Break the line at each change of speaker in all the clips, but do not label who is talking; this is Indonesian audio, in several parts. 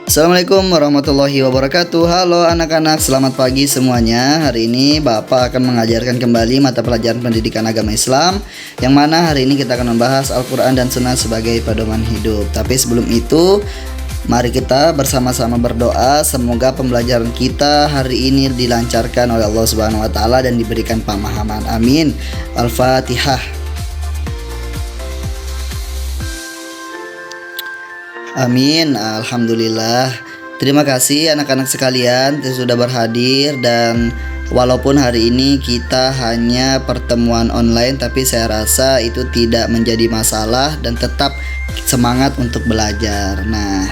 Assalamualaikum warahmatullahi wabarakatuh. Halo anak-anak, selamat pagi semuanya. Hari ini Bapak akan mengajarkan kembali mata pelajaran pendidikan agama Islam, yang mana hari ini kita akan membahas Al-Quran dan Sunnah sebagai pedoman hidup. Tapi sebelum itu, mari kita bersama-sama berdoa semoga pembelajaran kita hari ini dilancarkan oleh Allah Subhanahu wa taala dan diberikan pemahaman. Amin. Al-Fatihah. Amin. Alhamdulillah. Terima kasih anak-anak sekalian yang sudah berhadir, dan walaupun hari ini kita hanya pertemuan online, tapi saya rasa itu tidak menjadi masalah dan tetap semangat untuk belajar. Nah,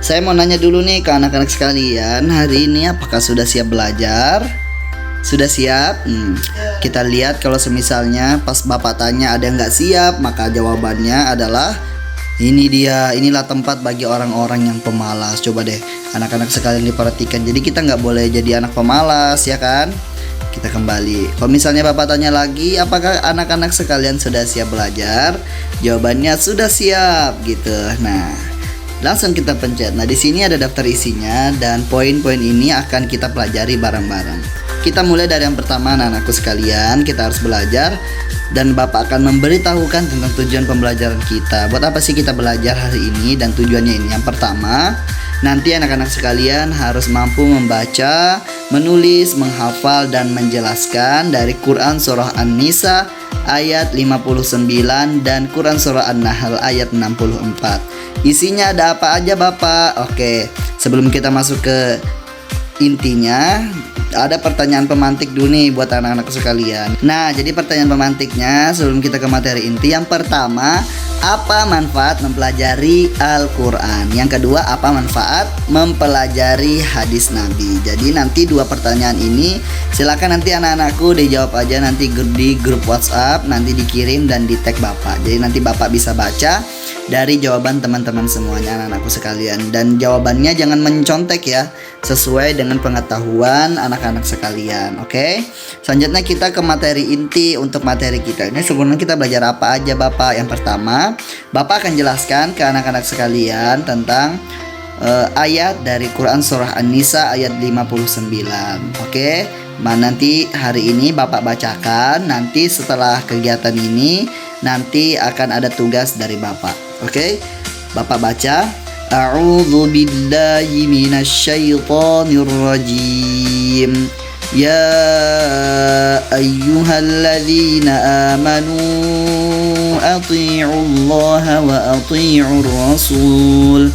saya mau nanya dulu nih ke anak-anak sekalian, hari ini apakah sudah siap belajar? Sudah siap? Kita lihat kalau semisalnya pas Bapak tanya ada yang nggak siap, maka jawabannya adalah inilah tempat bagi orang-orang yang pemalas. Coba deh anak-anak sekalian diperhatikan. Jadi kita nggak boleh jadi anak pemalas, ya kan? Kita kembali. Kalau misalnya Bapak tanya lagi, apakah anak-anak sekalian sudah siap belajar? Jawabannya sudah siap gitu. Nah, langsung kita pencet. Nah, di sini ada daftar isinya dan poin-poin ini akan kita pelajari bareng-bareng. Kita mulai dari yang pertama, anak-anakku sekalian, kita harus belajar dan Bapak akan memberitahukan tentang tujuan pembelajaran kita. Buat apa sih kita belajar hari ini dan tujuannya ini? Yang pertama, nanti anak-anak sekalian harus mampu membaca, menulis, menghafal dan menjelaskan dari Quran surah An-Nisa ayat 59 dan Quran surah An-Nahl ayat 64. Isinya ada apa aja, Bapak? Oke, sebelum kita masuk ke intinya, ada pertanyaan pemantik dulu nih buat anak-anak sekalian. Nah, jadi pertanyaan pemantiknya sebelum kita ke materi inti, yang pertama, apa manfaat mempelajari Al-Quran? Yang kedua, apa manfaat mempelajari hadis Nabi? Jadi nanti dua pertanyaan ini silakan nanti anak-anakku dijawab aja nanti di grup WhatsApp, nanti dikirim dan di tag Bapak. Jadi nanti Bapak bisa baca dari jawaban teman-teman semuanya, anak-anakku sekalian. Dan jawabannya jangan mencontek ya, sesuai dengan pengetahuan anak-anak sekalian. Oke. Selanjutnya kita ke materi inti. Untuk materi kita ini sebenarnya kita belajar apa aja, Bapak? Yang pertama, Bapak akan jelaskan ke anak-anak sekalian tentang ayat dari Quran surah An-Nisa ayat 59. Oke. Nanti hari ini Bapak bacakan. Nanti setelah kegiatan ini nanti akan ada tugas dari Bapak. Oke. Bapak baca. A'udzu billahi minasyaitonir rajim. Ya ayyuhalladzina amanu athi'ullaha wa athi'ur rasul.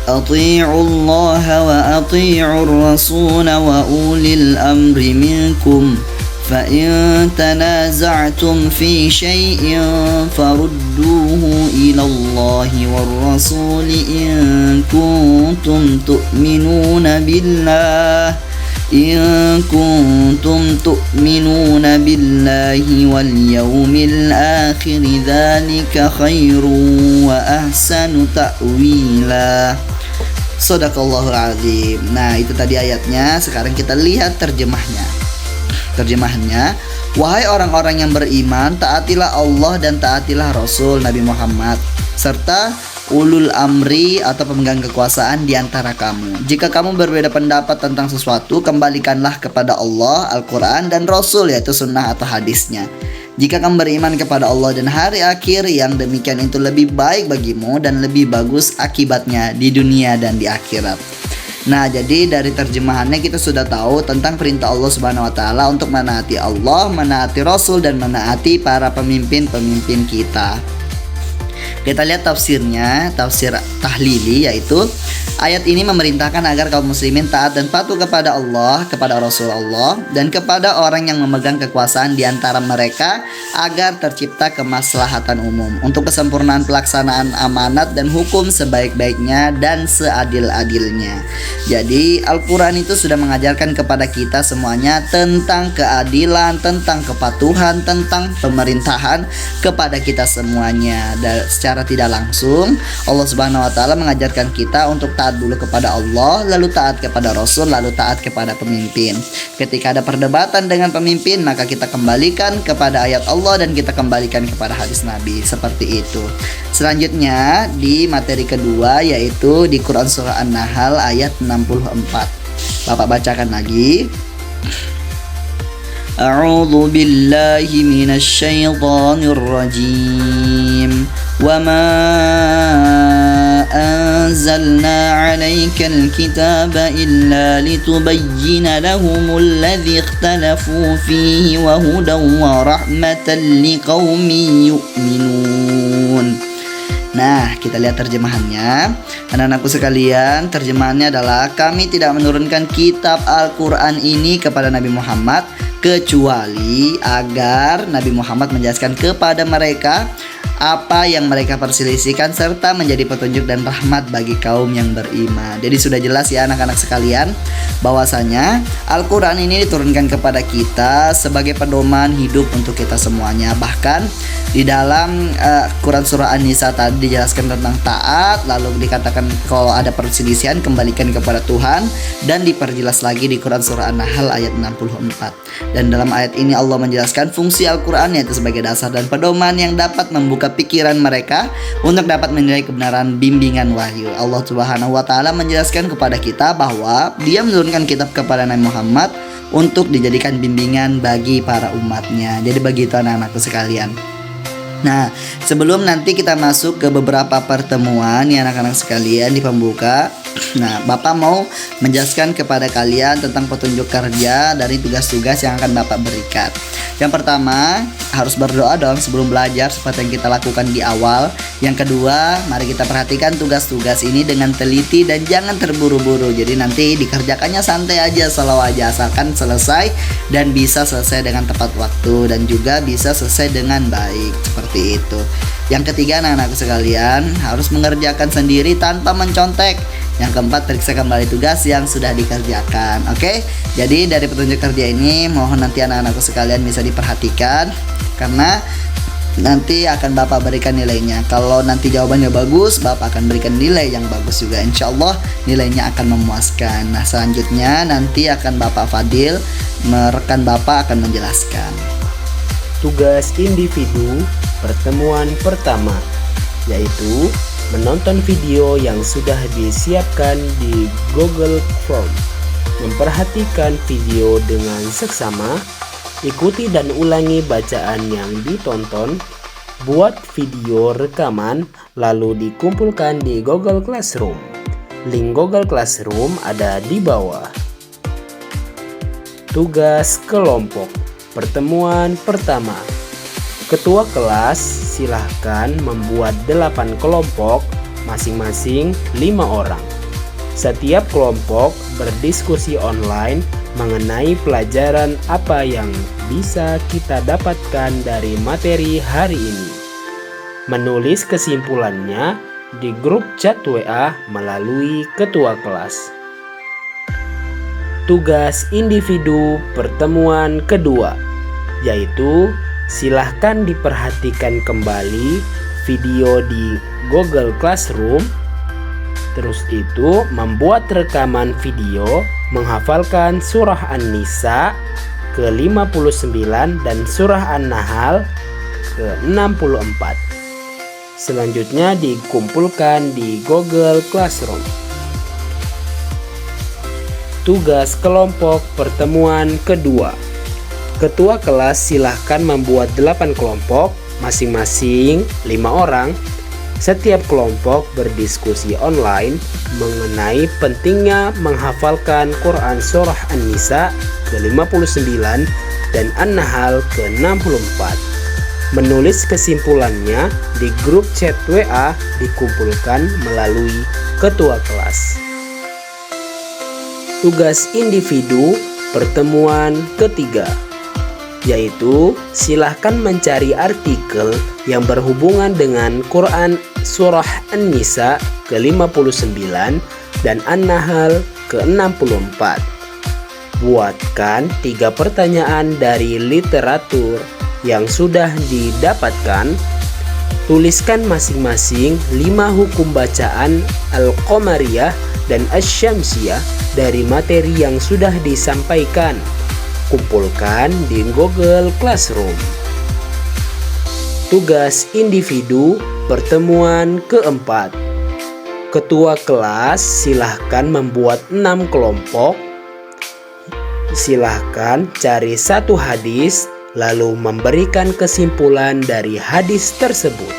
Athi'ullaha wa athi'ur rasul wa ulil amri minkum. فإن تنازعتم في شيء فردوه إلى الله والرسول إن كنتم تؤمنون بالله واليوم الآخر ذلك خير وأحسن تأويلا. Shadaqallahul azim. Nah, itu tadi ayatnya. Sekarang kita lihat terjemahnya. Terjemahannya, wahai orang-orang yang beriman, taatilah Allah dan taatilah Rasul Nabi Muhammad serta ulul amri atau pemegang kekuasaan di antara kamu. Jika kamu berbeda pendapat tentang sesuatu, kembalikanlah kepada Allah, Al-Quran dan Rasul, yaitu sunnah atau hadisnya. Jika kamu beriman kepada Allah dan hari akhir, yang demikian itu lebih baik bagimu dan lebih bagus akibatnya di dunia dan di akhirat. Nah, jadi dari terjemahannya kita sudah tahu tentang perintah Allah Subhanahu wa taala untuk menaati Allah, menaati Rasul dan menaati para pemimpin-pemimpin kita. Kita lihat tafsirnya, tafsir tahlili, yaitu ayat ini memerintahkan agar kaum muslimin taat dan patuh kepada Allah, kepada Rasulullah, dan kepada orang yang memegang kekuasaan di antara mereka agar tercipta kemaslahatan umum untuk kesempurnaan pelaksanaan amanat dan hukum sebaik-baiknya dan seadil-adilnya. Jadi Al-Quran itu sudah mengajarkan kepada kita semuanya tentang keadilan, tentang kepatuhan, tentang pemerintahan kepada kita semuanya. Dan secara secara tidak langsung Allah Subhanahu wa taala mengajarkan kita untuk taat dulu kepada Allah, lalu taat kepada Rasul, lalu taat kepada pemimpin. Ketika ada perdebatan dengan pemimpin, maka kita kembalikan kepada ayat Allah dan kita kembalikan kepada hadis Nabi. Seperti itu. Selanjutnya di materi kedua yaitu di Quran surah An-Nahl ayat 64. Bapak bacakan lagi. A'udzu billahi minasy syaithanir rajim. Wa ma anzalna 'alaikal kitaba illa litubayyana lahumul ladzi ikhtalafu fihi wa hudan wa rahmatan liqaumin yu'minun. Nah, kita lihat terjemahannya. Anak-anakku sekalian, terjemahannya adalah kami tidak menurunkan kitab Al-Quran ini kepada Nabi Muhammad kecuali agar Nabi Muhammad menjelaskan kepada mereka apa yang mereka perselisihkan serta menjadi petunjuk dan rahmat bagi kaum yang beriman. Jadi sudah jelas ya anak-anak sekalian bahwasanya Al-Quran ini diturunkan kepada kita sebagai pedoman hidup untuk kita semuanya. Bahkan di dalam Quran surah An-Nisa tadi dijelaskan tentang taat, lalu dikatakan kalau ada perselisihan kembalikan kepada Tuhan, dan diperjelas lagi di Quran surah An-Nahl ayat 64. Dan dalam ayat ini Allah menjelaskan fungsi Al-Quran yaitu sebagai dasar dan pedoman yang dapat membuka pikiran mereka untuk dapat menilai kebenaran bimbingan wahyu. Allah Subhanahu wa taala menjelaskan kepada kita bahwa Dia menurunkan kitab kepada Nabi Muhammad untuk dijadikan bimbingan bagi para umatnya. Jadi begitu anak-anakku sekalian. Nah, sebelum nanti kita masuk ke beberapa pertemuan ya anak-anak sekalian di pembuka. Nah, Bapak mau menjelaskan kepada kalian tentang petunjuk kerja dari tugas-tugas yang akan Bapak berikan. Yang pertama, harus berdoa dong sebelum belajar seperti yang kita lakukan di awal. Yang kedua, mari kita perhatikan tugas-tugas ini dengan teliti dan jangan terburu-buru. Jadi nanti dikerjakannya santai aja, slow aja, asalkan selesai dan bisa selesai dengan tepat waktu dan juga bisa selesai dengan baik. Seperti itu. Yang ketiga, anak-anak sekalian harus mengerjakan sendiri tanpa mencontek. Yang keempat, periksa kembali tugas yang sudah dikerjakan. Oke, jadi dari petunjuk kerja ini mohon nanti anak-anakku sekalian bisa diperhatikan, karena nanti akan Bapak berikan nilainya. Kalau nanti jawabannya bagus, Bapak akan berikan nilai yang bagus juga. Insya Allah nilainya akan memuaskan. Nah, selanjutnya nanti akan Bapak Fadil, rekan Bapak akan menjelaskan.
Tugas individu pertemuan pertama yaitu menonton video yang sudah disiapkan di Google Chrome. Memperhatikan video dengan seksama, ikuti dan ulangi bacaan yang ditonton, buat video rekaman, lalu dikumpulkan di Google Classroom. Link Google Classroom ada di bawah. Tugas kelompok pertemuan pertama. Ketua kelas silahkan membuat 8 kelompok, masing-masing 5 orang. Setiap kelompok berdiskusi online mengenai pelajaran apa yang bisa kita dapatkan dari materi hari ini. Menulis kesimpulannya di grup chat WA melalui ketua kelas. Tugas individu pertemuan kedua, yaitu silahkan diperhatikan kembali video di Google Classroom. Terus itu membuat rekaman video menghafalkan surah An-Nisa ke-59 dan surah An-Nahl ke-64. Selanjutnya dikumpulkan di Google Classroom. Tugas kelompok pertemuan kedua. Ketua kelas silahkan membuat 8 kelompok, masing-masing 5 orang. Setiap kelompok berdiskusi online mengenai pentingnya menghafalkan Quran surah An-Nisa ke-59 dan An-Nahl ke-64. Menulis kesimpulannya di grup chat WA dikumpulkan melalui ketua kelas. Tugas individu pertemuan ketiga, yaitu silahkan mencari artikel yang berhubungan dengan Quran surah An-Nisa ke-59 dan An-Nahl ke-64. Buatkan 3 pertanyaan dari literatur yang sudah didapatkan, Tuliskan masing-masing 5 hukum bacaan Al-Qamariyah dan Asy-Syamsiyah dari materi yang sudah disampaikan. Kumpulkan di Google Classroom. Tugas individu pertemuan keempat. Ketua kelas silahkan membuat 6 kelompok. Silahkan cari satu hadis lalu memberikan kesimpulan dari hadis tersebut.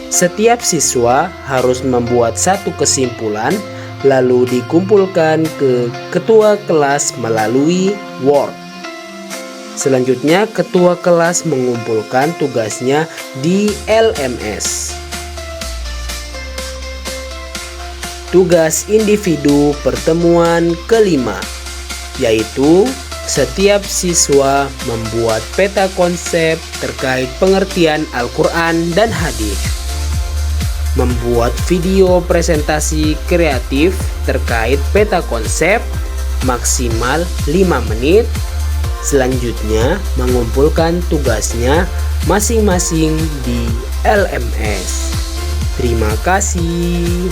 Setiap siswa harus membuat satu kesimpulan lalu dikumpulkan ke ketua kelas melalui Word. Selanjutnya ketua kelas mengumpulkan tugasnya di LMS. Tugas individu pertemuan kelima, yaitu setiap siswa membuat peta konsep terkait pengertian Al-Quran dan hadis. Membuat video presentasi kreatif terkait peta konsep maksimal 5 menit. Selanjutnya mengumpulkan tugasnya masing-masing di LMS. Terima kasih.